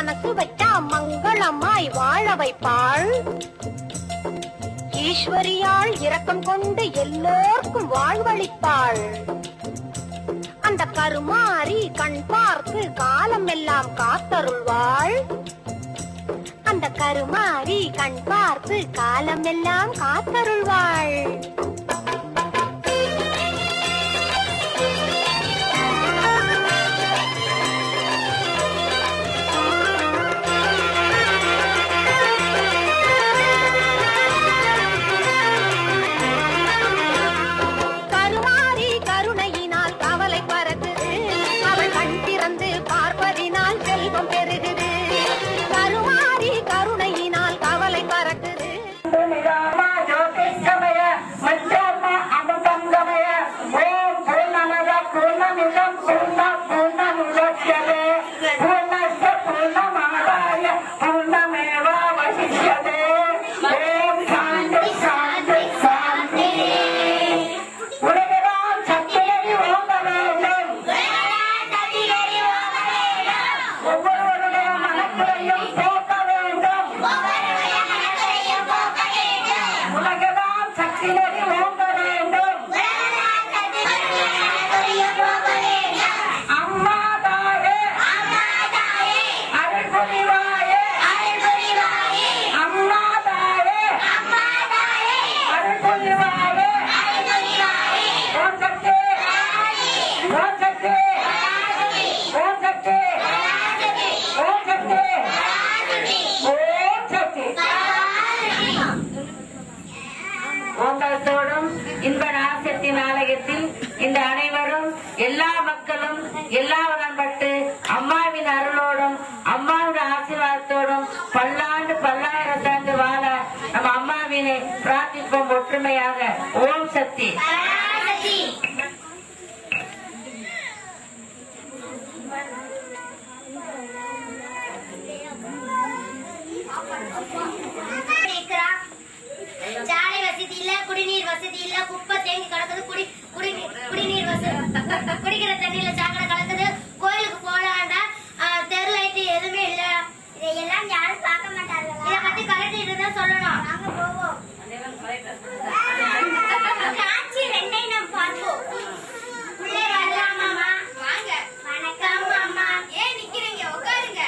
மனசு வச்சா மங்களமாய் வாழ வைப்பாள். ஈஸ்வரியாள் இரக்கம் கொண்டு எல்லோருக்கும் வாழ்வளிப்பாள். அந்த கருமாறி கண் பார்த்து காலம் எல்லாம் காத்தருள்வாள். அந்த கருமாறி கண் பார்த்து காலம் எல்லாம் காத்தருள்வாள். இந்த அனைவரும் எல்லா மக்களும் எல்லா வளம்பட்டு அம்மாவின் அருளோடும் அம்மாவின் ஆசீர்வாதத்தோடும் பல்லாண்டு பல்லாயிரத்தாண்டு வாழ நம்ம அம்மாவினை பிரார்த்திப்போம் ஒற்றுமையாக. ஓம் சக்தி. சாலை வசதி இல்ல, குடிநீர் வசதி இல்ல, குப்பை தேங்கி கிடக்குது, குடிநீர் வசதி, குடிக்கிற தண்ணியில சாக்கடை கலக்குது, கோயிலுக்கு போலாண்டா தெரு லைட் எதுவுமே இல்ல. இதையெல்லாம் யாரும் பார்க்க மாட்டாங்க. இத பத்தி கலெக்டர் தான் சொல்லணும். நாங்க போவோம். காட்சி ரெண்டை நாம் பார்ப்போம். உள்ளே வரலாமாமா? வாங்க. வணக்கம் அம்மா. ஏன் நிக்கிறீங்க? உட்காருங்க.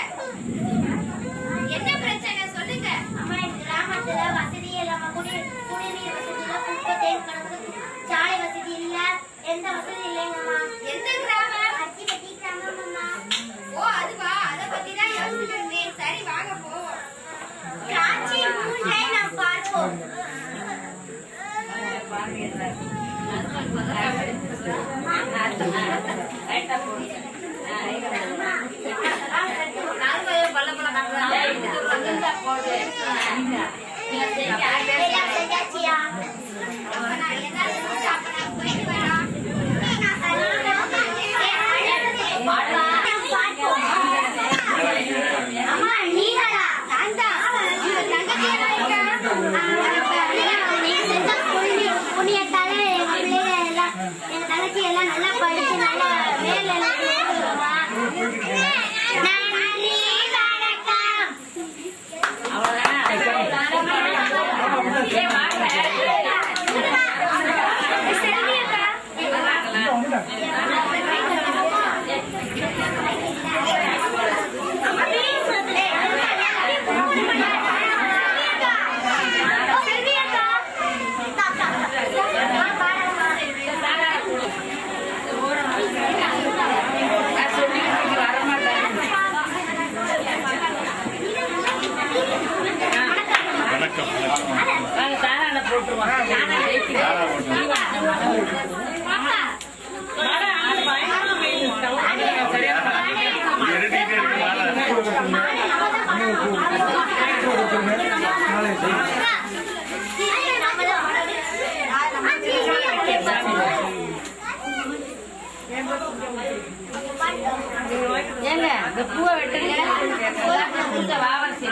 என்ன பிரச்சனை சொல்லுங்க. அம்மா, இந்த கிராமத்துல வசதி இல்லாம குடிநீர் வசதி இல்ல, குப்பை தேங்கி கிடக்குது, சாலை வசதி இல்ல, எந்த வசதி இல்லைங்கம்மா. எந்த கிராமம்? அச்சிபட்டி கிராமம் அம்மா. ஓ, அதுவா? அத பத்தி தான் யோசிச்சிருந்தேன். சரி, வாங்க போவோம். காட்சி 3 நாம் பார்ப்போம். ஏங்க இந்த பூவை வெட்டுங்க, வாவரசி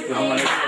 மாரியம்மா